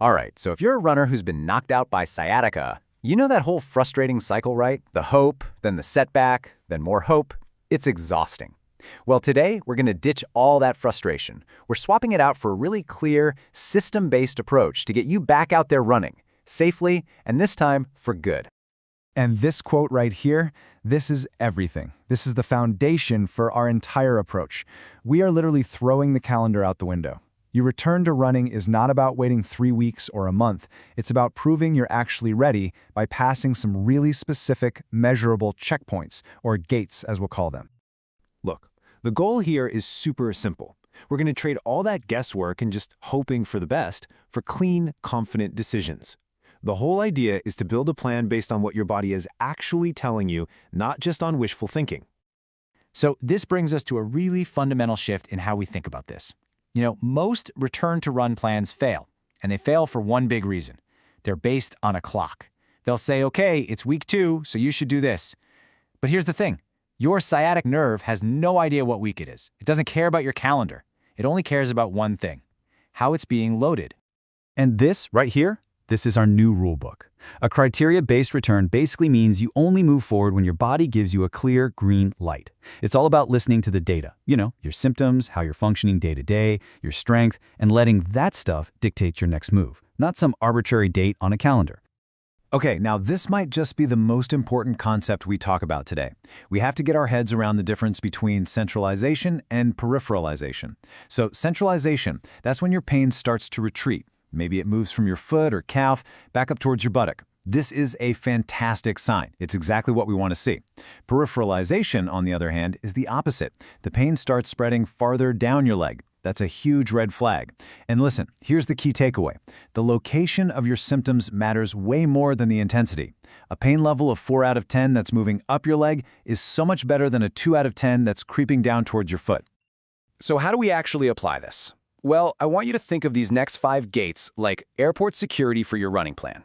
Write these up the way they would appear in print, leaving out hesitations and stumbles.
All right, so if you're a runner who's been knocked out by sciatica, you know that whole frustrating cycle, right? The hope, then the setback, then more hope. It's exhausting. Well, today, we're going to ditch all that frustration. We're swapping it out for a really clear, system-based approach to get you back out there running, safely, and this time for good. And this quote right here, this is everything. This is the foundation for our entire approach. We are literally throwing the calendar out the window. Your return to running is not about waiting 3 weeks or a month. It's about proving you're actually ready by passing some really specific, measurable checkpoints, or gates as we'll call them. Look, the goal here is super simple. We're going to trade all that guesswork and just hoping for the best for clean, confident decisions. The whole idea is to build a plan based on what your body is actually telling you, not just on wishful thinking. So this brings us to a really fundamental shift in how we think about this. You know, most return-to-run plans fail, and they fail for one big reason. They're based on a clock. They'll say, okay, it's week 2, so you should do this. But here's the thing. Your sciatic nerve has no idea what week it is. It doesn't care about your calendar. It only cares about one thing, how it's being loaded. And this right here, this is our new rule book. A criteria-based return basically means you only move forward when your body gives you a clear green light. It's all about listening to the data, your symptoms, how you're functioning day to day, your strength, and letting that stuff dictate your next move, not some arbitrary date on a calendar. Okay, now this might just be the most important concept we talk about today. We have to get our heads around the difference between centralization and peripheralization. So centralization, that's when your pain starts to retreat. Maybe it moves from your foot or calf back up towards your buttock. This is a fantastic sign. It's exactly what we want to see. Peripheralization, on the other hand, is the opposite. The pain starts spreading farther down your leg. That's a huge red flag. And listen, here's the key takeaway. The location of your symptoms matters way more than the intensity. A pain level of 4 out of 10 that's moving up your leg is so much better than a 2 out of 10 that's creeping down towards your foot. So how do we actually apply this? Well, I want you to think of these next 5 gates like airport security for your running plan.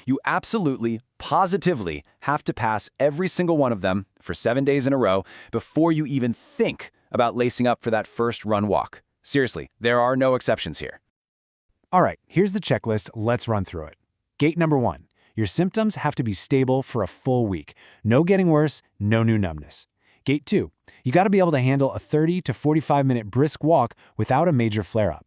You absolutely, positively have to pass every single one of them for 7 days in a row before you even think about lacing up for that first run walk. Seriously, there are no exceptions here. All right, here's the checklist. Let's run through it. Gate number 1. Your symptoms have to be stable for a full week. No getting worse, no new numbness. Gate 2. You got to be able to handle a 30 to 45-minute brisk walk without a major flare-up.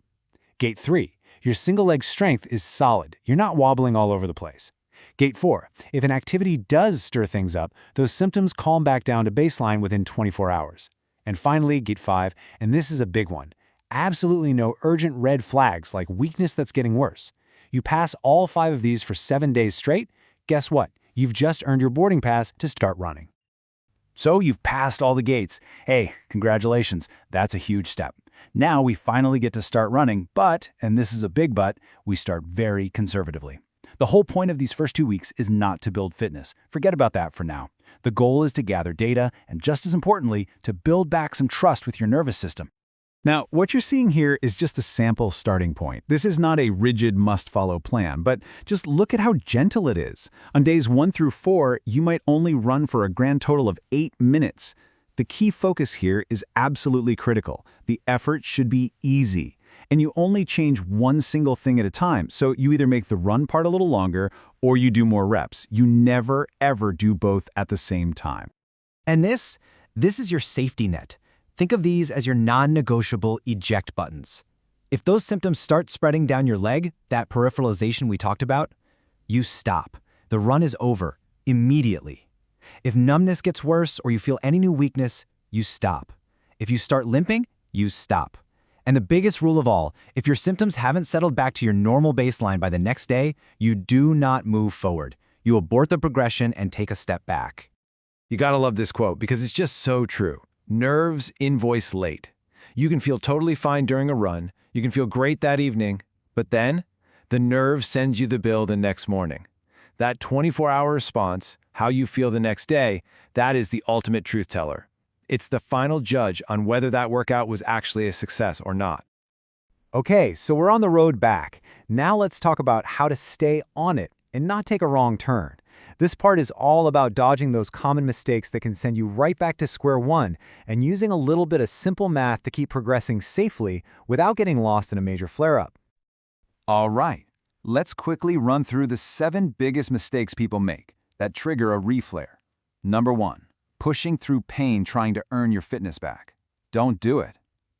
Gate 3. Your single leg strength is solid. You're not wobbling all over the place. Gate 4. If an activity does stir things up, those symptoms calm back down to baseline within 24 hours. And finally, Gate 5, and this is a big one. Absolutely no urgent red flags like weakness that's getting worse. You pass all 5 of these for 7 days straight, guess what? You've just earned your boarding pass to start running. So you've passed all the gates. Hey, congratulations, that's a huge step. Now we finally get to start running, but, and this is a big but, we start very conservatively. The whole point of these first 2 weeks is not to build fitness. Forget about that for now. The goal is to gather data and, just as importantly, to build back some trust with your nervous system. Now, what you're seeing here is just a sample starting point. This is not a rigid must-follow plan, but just look at how gentle it is. On days 1 through 4, you might only run for a grand total of 8 minutes. The key focus here is absolutely critical. The effort should be easy, and you only change one single thing at a time, so you either make the run part a little longer or you do more reps. You never, ever do both at the same time. And this is your safety net. Think of these as your non-negotiable eject buttons. If those symptoms start spreading down your leg, that peripheralization we talked about, you stop. The run is over immediately. If numbness gets worse or you feel any new weakness, you stop. If you start limping, you stop. And the biggest rule of all, if your symptoms haven't settled back to your normal baseline by the next day, you do not move forward. You abort the progression and take a step back. You gotta love this quote because it's just so true. Nerves invoice late. You can feel totally fine during a run, you can feel great that evening, but then the nerve sends you the bill the next morning. That 24-hour response, how you feel the next day, that is the ultimate truth teller. It's the final judge on whether that workout was actually a success or not. Okay, so we're on the road back. Now let's talk about how to stay on it and not take a wrong turn. This part is all about dodging those common mistakes that can send you right back to square one and using a little bit of simple math to keep progressing safely without getting lost in a major flare-up. All right, Let's quickly run through the 7 biggest mistakes people make that trigger a reflare. Number 1. Pushing through pain trying to earn your fitness back. Don't do it.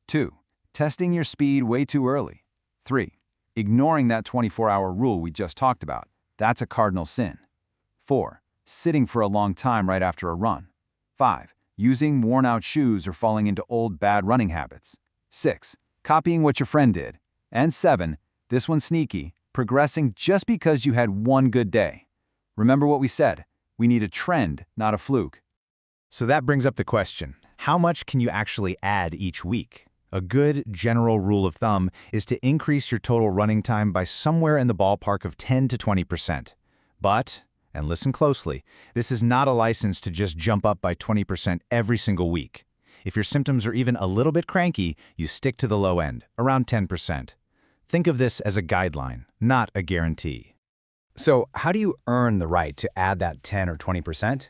2. Testing your speed way too early. 3. Ignoring that 24-hour rule we just talked about. That's a cardinal sin. 4. Sitting for a long time right after a run. 5. Using worn-out shoes or falling into old bad running habits. 6. Copying what your friend did. And 7, this one's sneaky, progressing just because you had one good day. Remember what we said, we need a trend, not a fluke. So that brings up the question, how much can you actually add each week? A good general rule of thumb is to increase your total running time by somewhere in the ballpark of 10 to 20%. But, and listen closely, this is not a license to just jump up by 20% every single week. If your symptoms are even a little bit cranky, you stick to the low end, around 10%. Think of this as a guideline, not a guarantee. So how do you earn the right to add that 10 or 20%?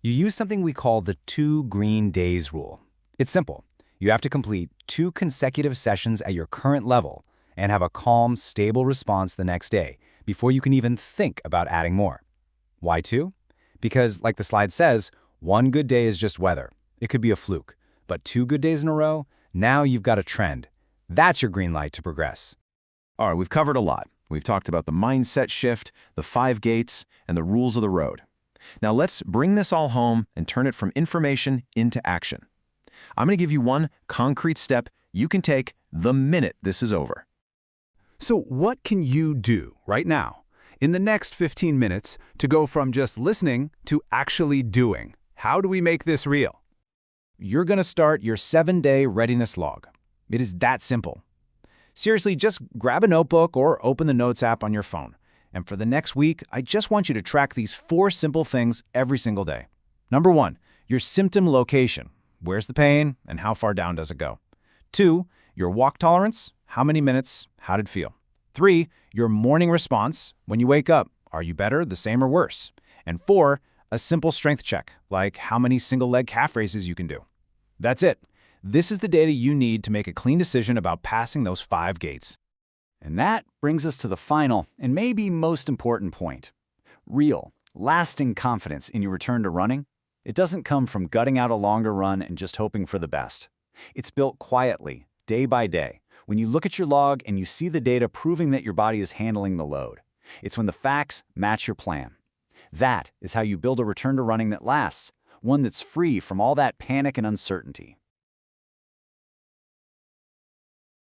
You use something we call the 2 green days rule. It's simple. You have to complete 2 consecutive sessions at your current level and have a calm, stable response the next day before you can even think about adding more. Why 2? Because, like the slide says, 1 good day is just weather. It could be a fluke. But 2 good days in a row, now you've got a trend. That's your green light to progress. All right, we've covered a lot. We've talked about the mindset shift, the 5 gates, and the rules of the road. Now let's bring this all home and turn it from information into action. I'm going to give you one concrete step you can take the minute this is over. So what can you do right now, in the next 15 minutes, to go from just listening to actually doing? How do we make this real? You're going to start your 7-day readiness log. It is that simple. Seriously, just grab a notebook or open the Notes app on your phone. And for the next week, I just want you to track these 4 simple things every single day. Number 1, your symptom location. Where's the pain and how far down does it go? 2, your walk tolerance. How many minutes? How did it feel? 3, your morning response. When you wake up, are you better, the same, or worse? And 4, a simple strength check, like how many single leg calf raises you can do. That's it. This is the data you need to make a clean decision about passing those 5 gates. And that brings us to the final and maybe most important point. Real, lasting confidence in your return to running. It doesn't come from gutting out a longer run and just hoping for the best. It's built quietly, day by day, when you look at your log and you see the data proving that your body is handling the load. It's when the facts match your plan. That is how you build a return to running that lasts, one that's free from all that panic and uncertainty.